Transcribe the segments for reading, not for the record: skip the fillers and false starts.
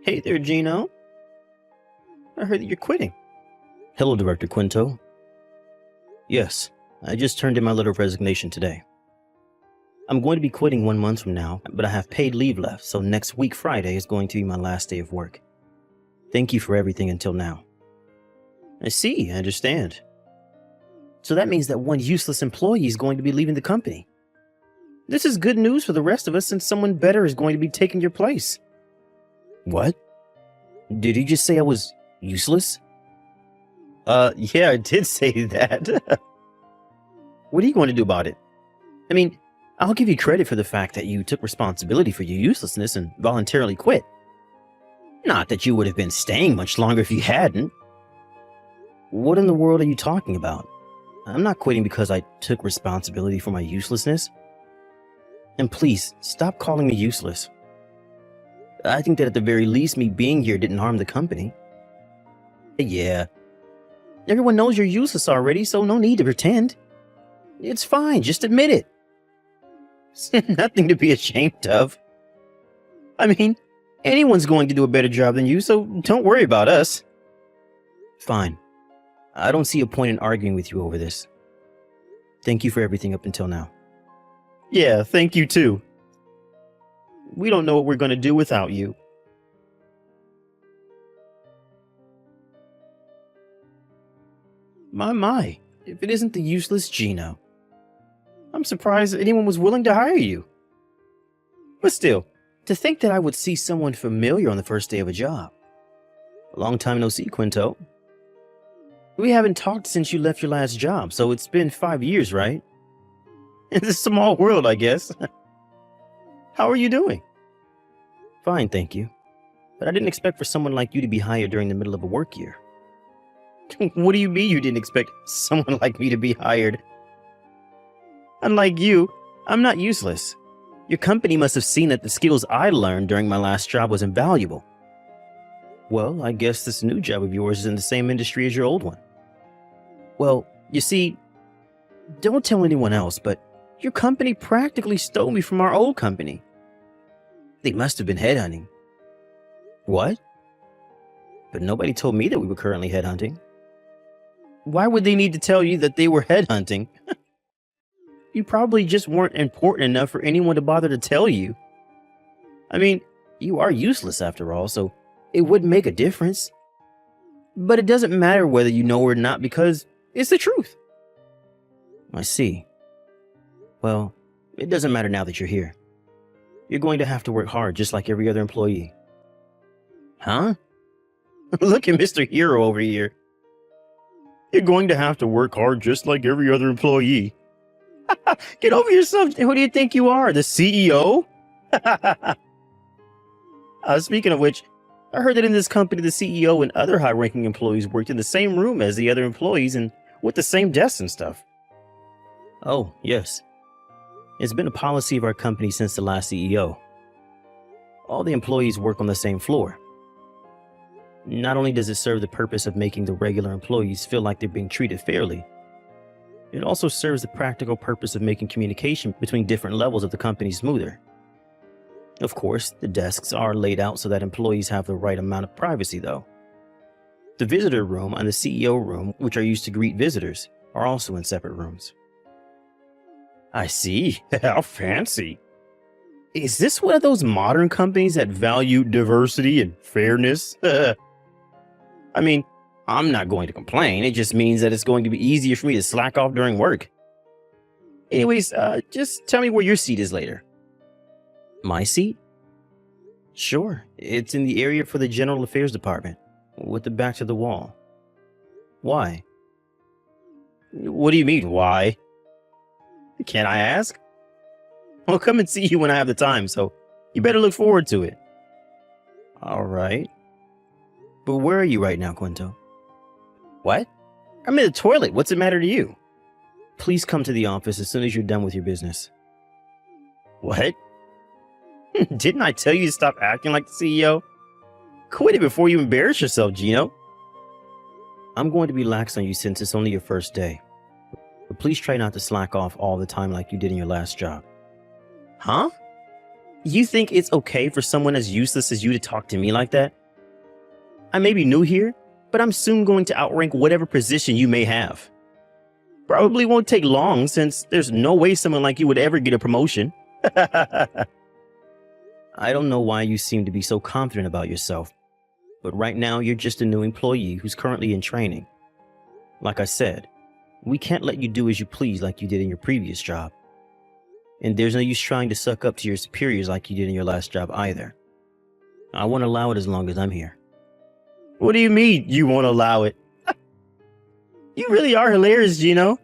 Hey there, Gino. I heard that you're quitting. Hello, Director Quinto. Yes, I just turned in my letter of resignation today. I'm going to be quitting 1 month from now, but I have paid leave left, so next week Friday is going to be my last day of work. Thank you for everything until now. I see, I understand. So that means that one useless employee is going to be leaving the company. This is good news for the rest of us since someone better is going to be taking your place. What? Did you just say I was useless? Yeah, I did say that. What are you going to do about it? I mean, I'll give you credit for the fact that you took responsibility for your uselessness and voluntarily quit. Not that you would have been staying much longer if you hadn't. What in the world are you talking about? I'm not quitting because I took responsibility for my uselessness. And please, stop calling me useless. I think that at the very least, me being here didn't harm the company. Yeah. Everyone knows you're useless already, so no need to pretend. It's fine, just admit it. It's nothing to be ashamed of. I mean, anyone's going to do a better job than you, so don't worry about us. Fine. I don't see a point in arguing with you over this. Thank you for everything up until now. Yeah, thank you too. We don't know what we're going to do without you. My, if it isn't the useless Gino. I'm surprised that anyone was willing to hire you. But still, to think that I would see someone familiar on the first day of a job. A long time no see, Quinto. We haven't talked since you left your last job, so it's been 5 years, right? It's a small world, I guess. How are you doing? Fine, thank you. But I didn't expect for someone like you to be hired during the middle of a work year. What do you mean you didn't expect someone like me to be hired? Unlike you, I'm not useless. Your company must have seen that the skills I learned during my last job was invaluable. Well, I guess this new job of yours is in the same industry as your old one. Well, you see, don't tell anyone else, but your company practically stole me from our old company. They must have been headhunting. What? But nobody told me that we were currently headhunting. Why would they need to tell you that they were headhunting? You probably just weren't important enough for anyone to bother to tell you. I mean, you are useless after all, so it wouldn't make a difference. But it doesn't matter whether you know or not because it's the truth. I see. Well, it doesn't matter now that you're here. You're going to have to work hard just like every other employee. Huh? Look at Mr. Hero over here. You're going to have to work hard just like every other employee. Get over yourself. Who do you think you are? The CEO? Speaking of which, I heard that in this company, the CEO and other high-ranking employees worked in the same room as the other employees and with the same desks and stuff. Oh, yes. It's been a policy of our company since the last CEO. All the employees work on the same floor. Not only does it serve the purpose of making the regular employees feel like they're being treated fairly, it also serves the practical purpose of making communication between different levels of the company smoother. Of course, the desks are laid out so that employees have the right amount of privacy, though. The visitor room and the CEO room, which are used to greet visitors, are also in separate rooms. I see. How fancy. Is this one of those modern companies that value diversity and fairness? I mean, I'm not going to complain. It just means that it's going to be easier for me to slack off during work. Anyways, just tell me where your seat is later. My seat? Sure, it's in the area for the General Affairs Department, with the back to the wall. Why? What do you mean, why? Can I ask? I'll come and see you when I have the time, so you better look forward to it. All right. But where are you right now, Quinto? What? I'm in the toilet. What's the matter to you? Please come to the office as soon as you're done with your business. What? Didn't I tell you to stop acting like the CEO? Quit it before you embarrass yourself, Gino. I'm going to be lax on you since it's only your first day. But please try not to slack off all the time like you did in your last job. Huh? You think it's okay for someone as useless as you to talk to me like that? I may be new here, but I'm soon going to outrank whatever position you may have. Probably won't take long since there's no way someone like you would ever get a promotion. I don't know why you seem to be so confident about yourself, but right now you're just a new employee who's currently in training. Like I said, we can't let you do as you please like you did in your previous job. And there's no use trying to suck up to your superiors like you did in your last job either. I won't allow it as long as I'm here. What do you mean you won't allow it? You really are hilarious, Gino.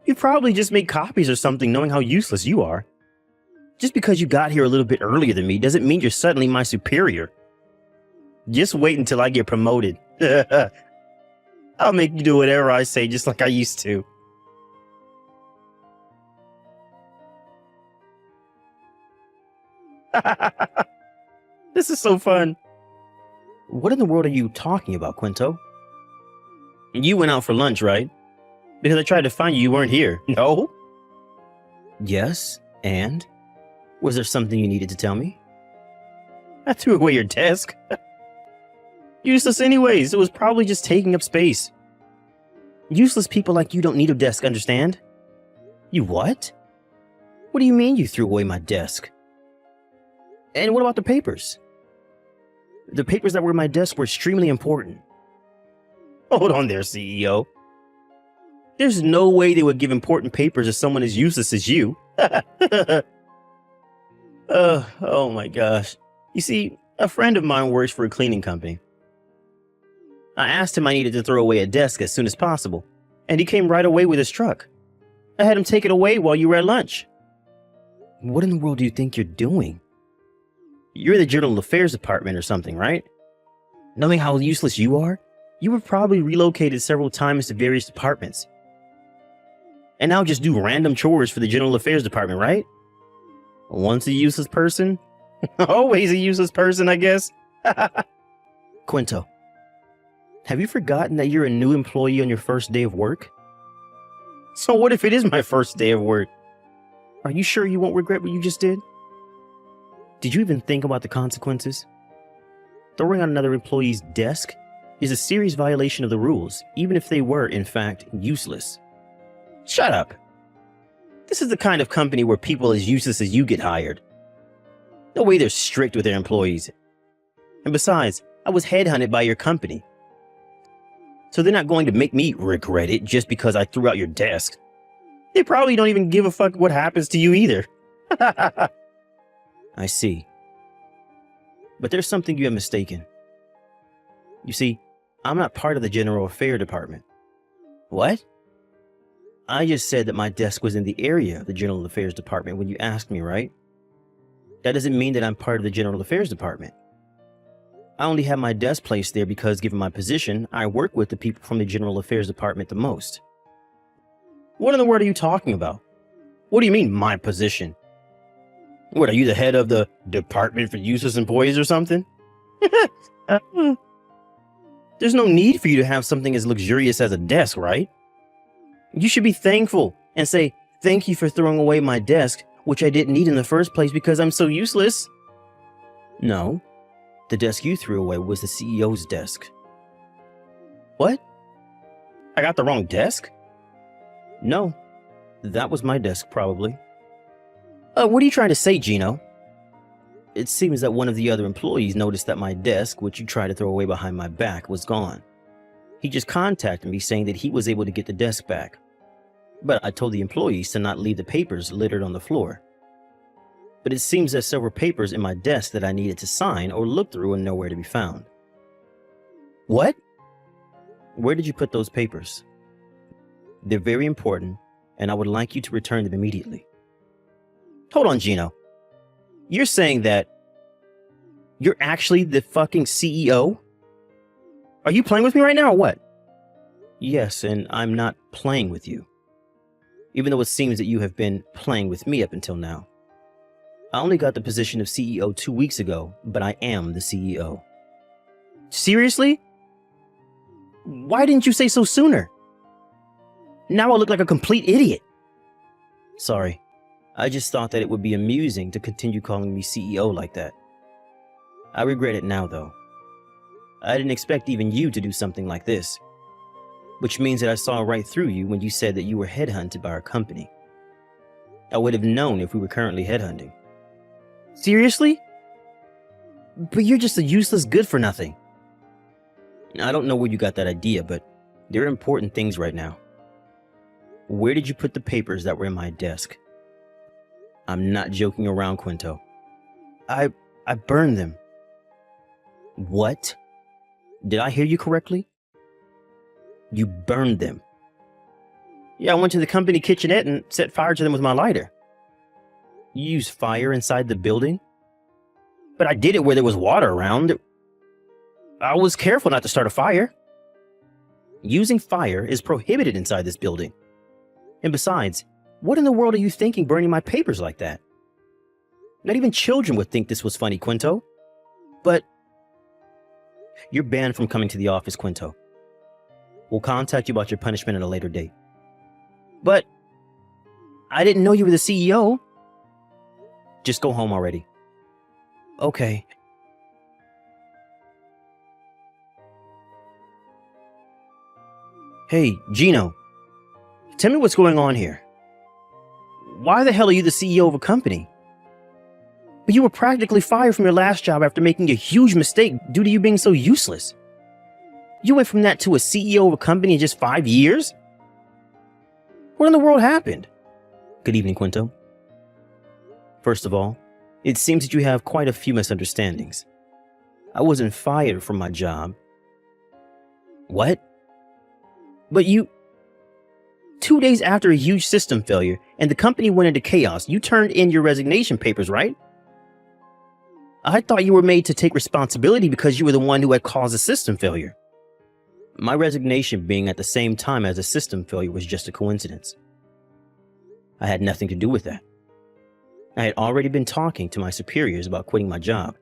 You probably just made copies or something knowing how useless you are. Just because you got here a little bit earlier than me doesn't mean you're suddenly my superior. Just wait until I get promoted. I'll make you do whatever I say just like I used to. This is so fun. What in the world are you talking about, Quinto? You went out for lunch, right? Because I tried to find you, you weren't here. No? Yes, and? Was there something you needed to tell me? I threw away your desk. Useless anyways, it was probably just taking up space. Useless people like you don't need a desk, understand? You what? What do you mean you threw away my desk? And what about the papers? The papers that were in my desk were extremely important. Hold on there, CEO. There's no way they would give important papers to someone as useless as you. Oh my gosh. You see, a friend of mine works for a cleaning company. I asked him I needed to throw away a desk as soon as possible, and he came right away with his truck. I had him take it away while you were at lunch. What in the world do you think you're doing? You're the General Affairs Department or something, right? Knowing how useless you are, you were probably relocated several times to various departments. And now just do random chores for the General Affairs Department, right? Once a useless person, always a useless person, I guess. Quinto, have you forgotten that you're a new employee on your first day of work? So what if it is my first day of work? Are you sure you won't regret what you just did? Did you even think about the consequences? Throwing on another employee's desk is a serious violation of the rules, even if they were, in fact, useless. Shut up. This is the kind of company where people as useless as you get hired. No way they're strict with their employees. And besides, I was headhunted by your company. So they're not going to make me regret it just because I threw out your desk. They probably don't even give a fuck what happens to you either. I see. But there's something you have mistaken. You see, I'm not part of the General Affairs Department. What? I just said that my desk was in the area of the General Affairs Department when you asked me, right? That doesn't mean that I'm part of the General Affairs Department. I only have my desk placed there because, given my position, I work with the people from the General Affairs Department the most. What in the world are you talking about? What do you mean, my position? What, are you the head of the Department for Useless Employees or something? There's no need for you to have something as luxurious as a desk, right? You should be thankful and say, thank you for throwing away my desk, which I didn't need in the first place because I'm so useless. No, the desk you threw away was the CEO's desk. What? I got the wrong desk? No, that was my desk probably. What are you trying to say, Gino? It seems that one of the other employees noticed that my desk, which you tried to throw away behind my back, was gone. He just contacted me saying that he was able to get the desk back. But I told the employees to not leave the papers littered on the floor. But it seems there's several papers in my desk that I needed to sign or look through and nowhere to be found. What? Where did you put those papers? They're very important, and I would like you to return them immediately. Hold on, Gino. You're saying that you're actually the fucking CEO? Are you playing with me right now or what? Yes, and I'm not playing with you. Even though it seems that you have been playing with me up until now. I only got the position of CEO 2 weeks ago, but I am the CEO. Seriously? Why didn't you say so sooner? Now I look like a complete idiot. Sorry. I just thought that it would be amusing to continue calling me CEO like that. I regret it now, though. I didn't expect even you to do something like this, which means that I saw right through you when you said that you were headhunted by our company. I would have known if we were currently headhunting. Seriously? But you're just a useless good for nothing. I don't know where you got that idea, but there are important things right now. Where did you put the papers that were in my desk? I'm not joking around, Quinto. I burned them. What? Did I hear you correctly? You burned them. Yeah, I went to the company kitchenette and set fire to them with my lighter. You used fire inside the building? But I did it where there was water around. I was careful not to start a fire. Using fire is prohibited inside this building. And besides, what in the world are you thinking burning my papers like that? Not even children would think this was funny, Quinto. But you're banned from coming to the office, Quinto. We'll contact you about your punishment at a later date. But I didn't know you were the CEO. Just go home already. Okay. Hey, Gino. Tell me what's going on here. Why the hell are you the CEO of a company? But you were practically fired from your last job after making a huge mistake due to you being so useless. You went from that to a CEO of a company in just 5 years? What in the world happened? Good evening, Quinto. First of all, it seems that you have quite a few misunderstandings. I wasn't fired from my job. What? But you... 2 days after a huge system failure and the company went into chaos, you turned in your resignation papers, right? I thought you were made to take responsibility because you were the one who had caused the system failure. My resignation being at the same time as a system failure was just a coincidence. I had nothing to do with that. I had already been talking to my superiors about quitting my job.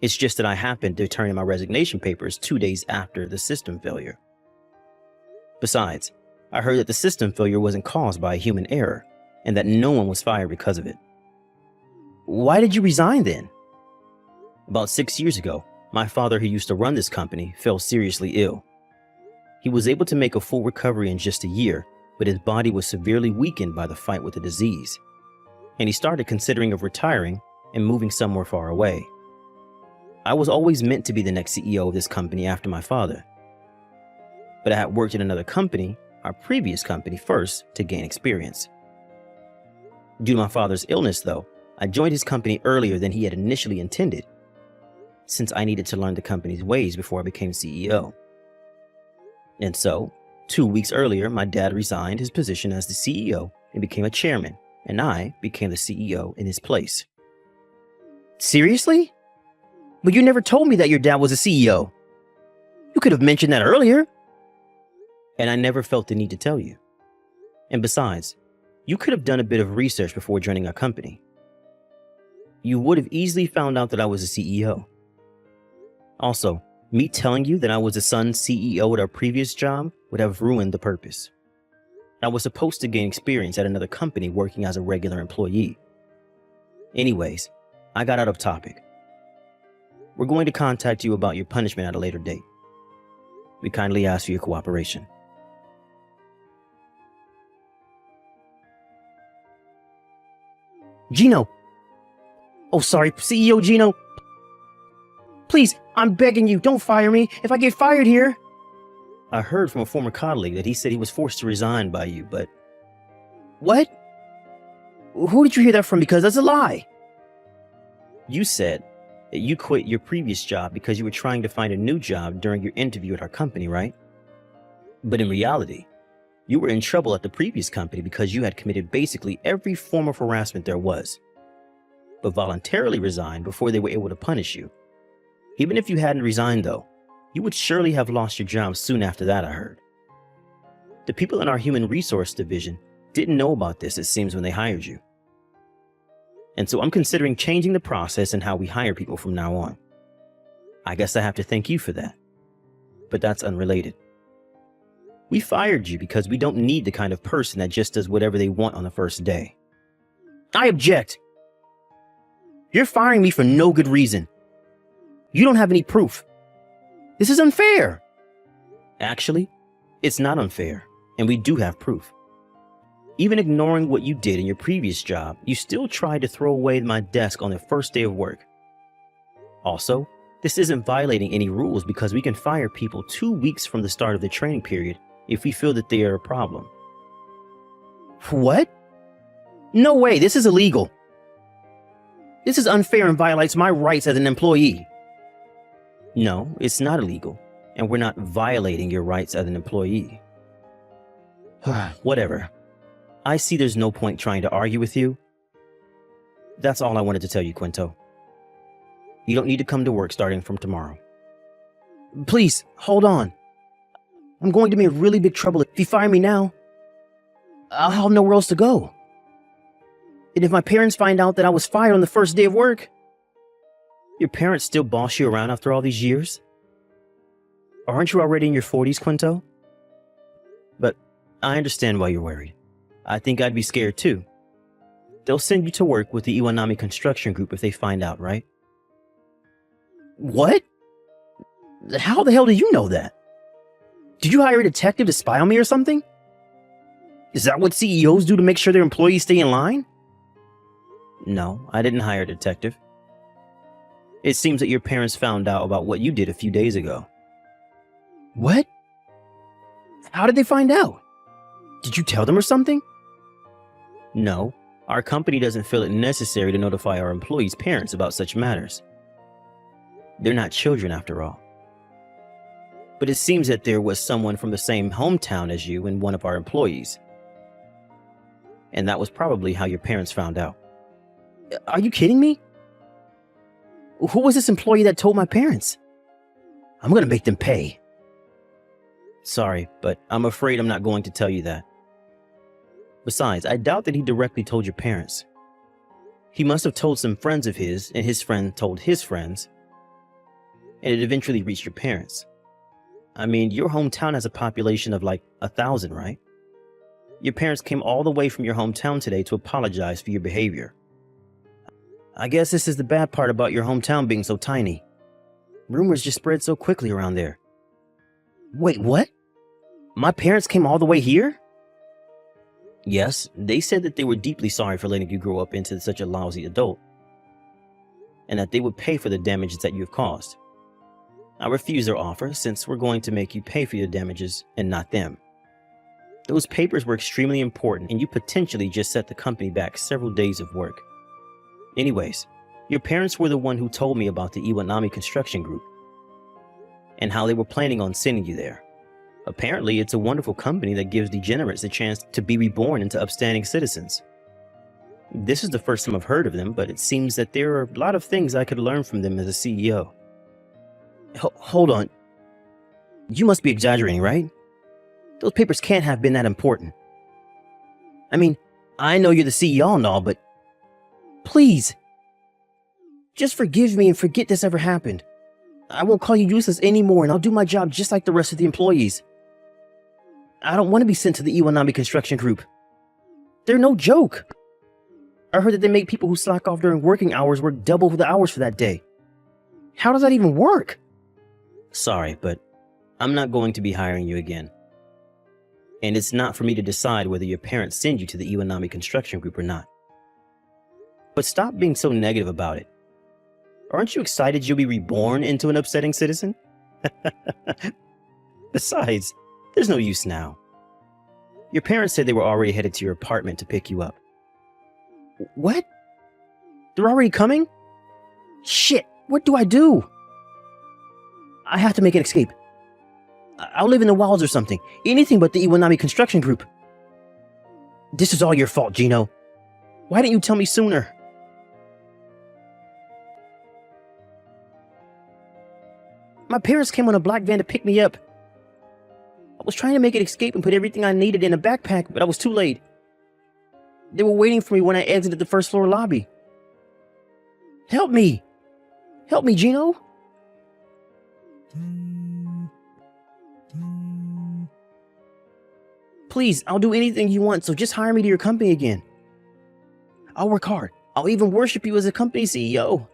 It's just that I happened to turn in my resignation papers 2 days after the system failure. Besides, I heard that the system failure wasn't caused by a human error and that no one was fired because of it. Why did you resign then? About 6 years ago, my father, who used to run this company, fell seriously ill. He was able to make a full recovery in just a year, but his body was severely weakened by the fight with the disease. And he started considering of retiring and moving somewhere far away. I was always meant to be the next CEO of this company after my father. But I had worked in another company, our previous company, first to gain experience. Due to my father's illness, though, I joined his company earlier than he had initially intended, since I needed to learn the company's ways before I became CEO. And so, 2 weeks earlier, my dad resigned his position as the CEO and became a chairman, and I became the CEO in his place. Seriously? But you never told me that your dad was a CEO. You could have mentioned that earlier. And I never felt the need to tell you. And besides, you could have done a bit of research before joining our company. You would have easily found out that I was a CEO. Also, me telling you that I was the son's CEO at our previous job would have ruined the purpose. I was supposed to gain experience at another company working as a regular employee. Anyways, I got out of topic. We're going to contact you about your punishment at a later date. We kindly ask for your cooperation. Gino. Oh, sorry, CEO Gino. Please, I'm begging you, don't fire me. If I get fired here... I heard from a former colleague that he said he was forced to resign by you, but... What? Who did you hear that from? Because that's a lie. You said that you quit your previous job because you were trying to find a new job during your interview at our company, right? But in reality, you were in trouble at the previous company because you had committed basically every form of harassment there was, but voluntarily resigned before they were able to punish you. Even if you hadn't resigned, though, you would surely have lost your job soon after that, I heard. The people in our human resource division didn't know about this, it seems, when they hired you. And so I'm considering changing the process and how we hire people from now on. I guess I have to thank you for that. But that's unrelated. We fired you because we don't need the kind of person that just does whatever they want on the first day. I object. You're firing me for no good reason. You don't have any proof. This is unfair. Actually, it's not unfair, and we do have proof. Even ignoring what you did in your previous job, you still tried to throw away my desk on the first day of work. Also, this isn't violating any rules because we can fire people 2 weeks from the start of the training period if we feel that they are a problem. What? No way, this is illegal. This is unfair and violates my rights as an employee. No, it's not illegal, and we're not violating your rights as an employee. Whatever. I see there's no point trying to argue with you. That's all I wanted to tell you, Quinto. You don't need to come to work starting from tomorrow. Please, hold on. I'm going to be in really big trouble if you fire me now. I'll have nowhere else to go. And if my parents find out that I was fired on the first day of work... Your parents still boss you around after all these years? Aren't you already in your 40s, Quinto? But I understand why you're worried. I think I'd be scared too. They'll send you to work with the Iwanami Construction Group if they find out, right? What? How the hell do you know that? Did you hire a detective to spy on me or something? Is that what CEOs do to make sure their employees stay in line? No, I didn't hire a detective. It seems that your parents found out about what you did a few days ago. What? How did they find out? Did you tell them or something? No, our company doesn't feel it necessary to notify our employees' parents about such matters. They're not children after all. But it seems that there was someone from the same hometown as you and one of our employees. And that was probably how your parents found out. Are you kidding me? Who was this employee that told my parents? I'm gonna make them pay. Sorry, but I'm afraid I'm not going to tell you that. Besides, I doubt that he directly told your parents. He must have told some friends of his, and his friend told his friends, and it eventually reached your parents. I mean, your hometown has a population of like 1,000, right? Your parents came all the way from your hometown today to apologize for your behavior. I guess this is the bad part about your hometown being so tiny. Rumors just spread so quickly around there. Wait, what? My parents came all the way here? Yes, they said that they were deeply sorry for letting you grow up into such a lousy adult, and that they would pay for the damages that you have caused. I refuse their offer since we're going to make you pay for your damages and not them. Those papers were extremely important, and you potentially just set the company back several days of work. Anyways, your parents were the one who told me about the Iwanami Construction Group and how they were planning on sending you there. Apparently, it's a wonderful company that gives degenerates a chance to be reborn into upstanding citizens. This is the first time I've heard of them, but it seems that there are a lot of things I could learn from them as a CEO. Hold on. You must be exaggerating, right? Those papers can't have been that important. I mean, I know you're the CEO and all, but please, just forgive me and forget this ever happened. I won't call you useless anymore, and I'll do my job just like the rest of the employees. I don't want to be sent to the Iwanami Construction Group. They're no joke. I heard that they make people who slack off during working hours work double the hours for that day. How does that even work? Sorry, but I'm not going to be hiring you again. And it's not for me to decide whether your parents send you to the Iwanami Construction Group or not. But stop being so negative about it. Aren't you excited you'll be reborn into an upsetting citizen? Besides, there's no use now. Your parents said they were already headed to your apartment to pick you up. What? They're already coming? Shit, what do I do? I have to make an escape. I'll live in the wilds or something. Anything but the Iwanami Construction Group. This is all your fault, Gino. Why didn't you tell me sooner? My parents came on a black van to pick me up. I was trying to make an escape and put everything I needed in a backpack, but I was too late. They were waiting for me when I exited the first floor lobby. Help me! Help me, Gino! Please, I'll do anything you want, so just hire me to your company again. I'll work hard. I'll even worship you as a company CEO.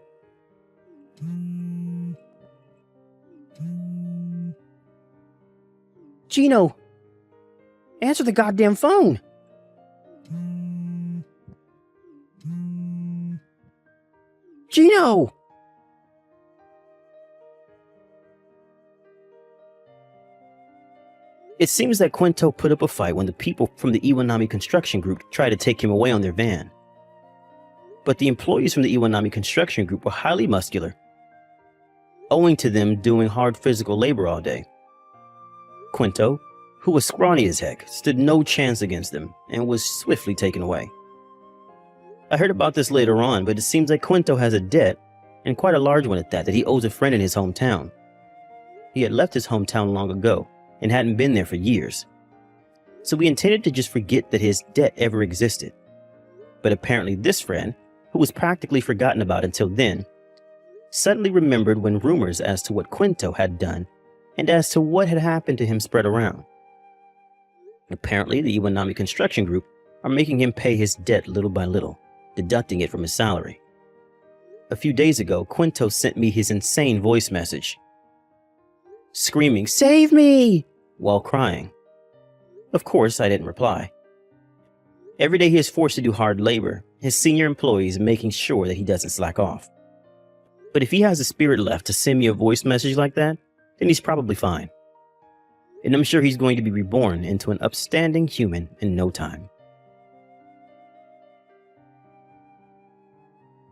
Gino, answer the goddamn phone. Gino! It seems that Quinto put up a fight when the people from the Iwanami Construction Group tried to take him away on their van. But the employees from the Iwanami Construction Group were highly muscular, owing to them doing hard physical labor all day. Quinto, who was scrawny as heck, stood no chance against them and was swiftly taken away. I heard about this later on, but it seems like Quinto has a debt, and quite a large one at that he owes a friend in his hometown. He had left his hometown long ago and hadn't been there for years. So we intended to just forget that his debt ever existed. But apparently this friend, who was practically forgotten about until then, suddenly remembered when rumors as to what Quinto had done and as to what had happened to him spread around. Apparently the Iwanami Construction Group are making him pay his debt little by little, deducting it from his salary. A few days ago, Quinto sent me his insane voice message, screaming, "Save me!" while crying. Of course, I didn't reply. Every day he is forced to do hard labor, his senior employees making sure that he doesn't slack off. But if he has the spirit left to send me a voice message like that, then he's probably fine. And I'm sure he's going to be reborn into an upstanding human in no time.